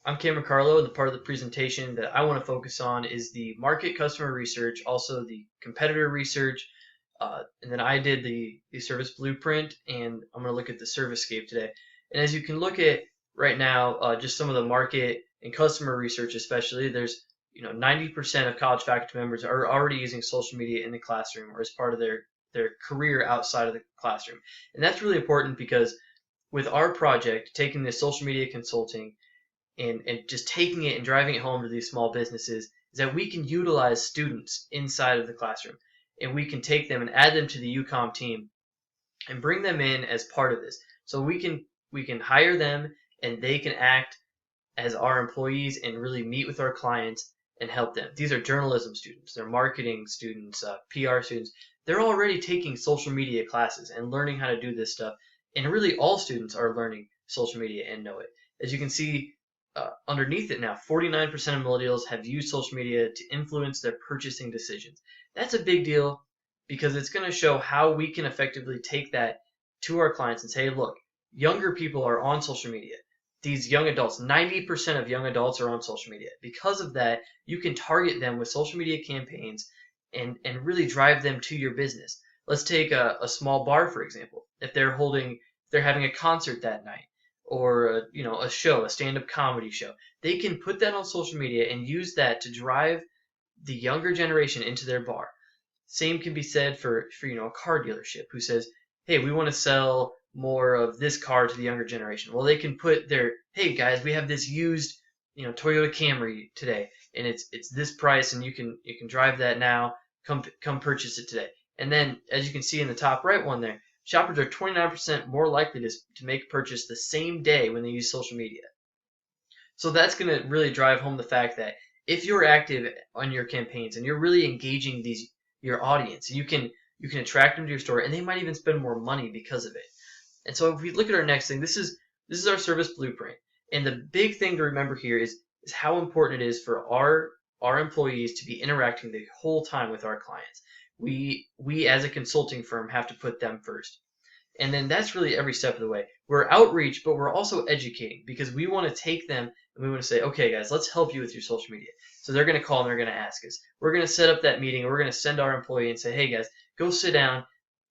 I'm Cameron Carlo, and the part of the presentation that I want to focus on is the market customer research, also the competitor research, and then I did the service blueprint, and I'm going to look at the servicescape today. And as you can look at right now, just some of the market and customer research, especially, there's 90% of college faculty members are already using social media in the classroom or as part of their career outside of the classroom, and that's really important because with our project, taking this social media consulting and just taking it and driving it home to these small businesses is that we can utilize students inside of the classroom and we can take them and add them to the UCOM team and bring them in as part of this. So we can hire them and they can act as our employees and really meet with our clients and help them. These are journalism students, they're marketing students, PR students. They're already taking social media classes and learning how to do this stuff. And really, all students are learning social media and know it. As you can see underneath it now, 49% of millennials have used social media to influence their purchasing decisions. That's a big deal because it's going to show how we can effectively take that to our clients and say, look, younger people are on social media. These young adults, 90% of young adults are on social media. Because of that, you can target them with social media campaigns and really drive them to your business. Let's take a small bar, for example. If they're having a concert that night, or a show, a stand-up comedy show, they can put that on social media and use that to drive the younger generation into their bar. Same can be said for a car dealership who says, hey, we want to sell more of this car to the younger generation. Well, they can put their, hey guys, we have this used Toyota Camry today, and it's this price, and you can drive that now. Come purchase it today. And then, as you can see in the top right one there, shoppers are 29% more likely to make a purchase the same day when they use social media. So that's going to really drive home the fact that if you're active on your campaigns and you're really engaging your audience, you can attract them to your store, and they might even spend more money because of it. And so if we look at our next thing, this is our service blueprint. And the big thing to remember here is how important it is for our employees to be interacting the whole time with our clients. We as a consulting firm have to put them first. And then that's really every step of the way. We're outreach, but we're also educating because we want to take them and we want to say, okay, guys, let's help you with your social media. So they're going to call and they're going to ask us. We're going to set up that meeting and we're going to send our employee and say, hey, guys, go sit down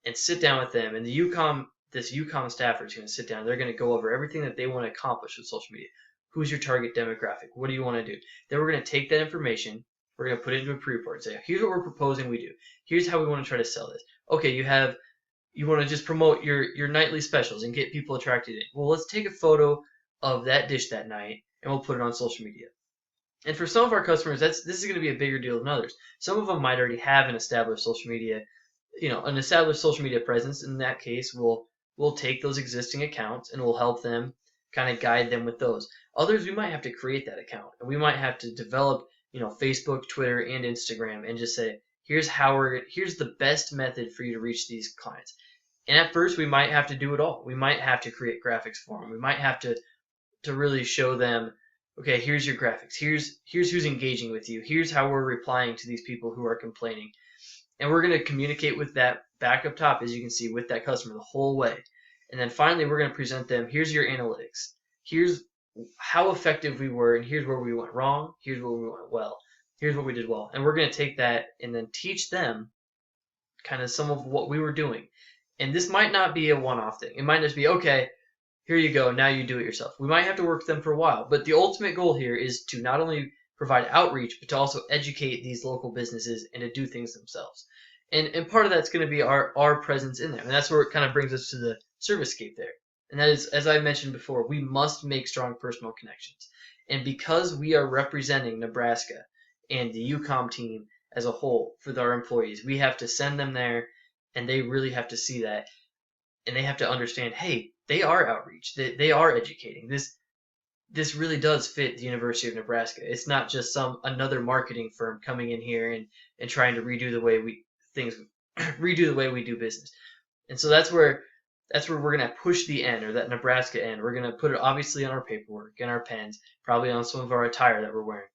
with them. And this UCOM staffer is going to sit down. They're going to go over everything that they want to accomplish with social media. Who's your target demographic? What do you want to do? Then we're going to take that information. We're going to put it into a pre-report and say, here's what we're proposing we do. Here's how we want to try to sell this. Okay, you want to just promote your nightly specials and get people attracted in. Well, let's take a photo of that dish that night and we'll put it on social media. And for some of our customers, this is going to be a bigger deal than others. Some of them might already have an established social media, presence. In that case, we'll take those existing accounts and we'll help them kind of guide them with those. Others, we might have to create that account and we might have to develop, Facebook, Twitter, and Instagram and just say, here's the best method for you to reach these clients. And at first, we might have to do it all. We might have to create graphics for them. We might have to really show them, okay, here's your graphics. Here's who's engaging with you. Here's how we're replying to these people who are complaining. And we're going to communicate with that back up top, as you can see, with that customer the whole way. And then finally, we're going to present them, here's your analytics. Here's how effective we were, and here's where we went wrong. Here's where we went well. Here's what we did well. And we're going to take that and then teach them kind of some of what we were doing. And this might not be a one-off thing. It might just be, okay, here you go, now you do it yourself. We might have to work with them for a while. But the ultimate goal here is to not only provide outreach, but to also educate these local businesses and to do things themselves. And part of that's going to be our presence in there. And that's where it kind of brings us to the servicescape there. And that is, as I mentioned before, we must make strong personal connections. And because we are representing Nebraska and the UCOM team as a whole for our employees, we have to send them there, and they really have to see that. And they have to understand, hey, they are outreach. They are educating. This really does fit the University of Nebraska. It's not just another marketing firm coming in here and trying to redo the way we do business. And so that's where we're going to push the N, or that Nebraska N. We're going to put it obviously on our paperwork and our pens, probably on some of our attire that we're wearing.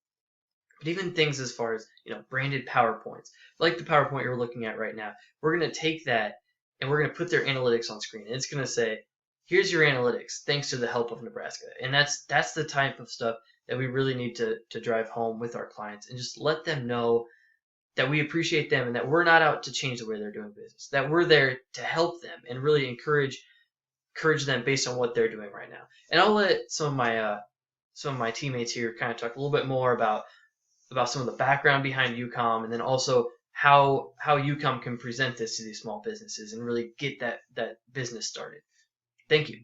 But even things as far as, branded PowerPoints, like the PowerPoint you're looking at right now, we're going to take that and we're going to put their analytics on screen. And it's going to say, here's your analytics, thanks to the help of Nebraska. And that's the type of stuff that we really need to drive home with our clients and just let them know that we appreciate them and that we're not out to change the way they're doing business, that we're there to help them and really encourage them based on what they're doing right now. And I'll let some of my teammates here kind of talk a little bit more about some of the background behind UCOM, and then also how UCOM can present this to these small businesses and really get that business started. Thank you.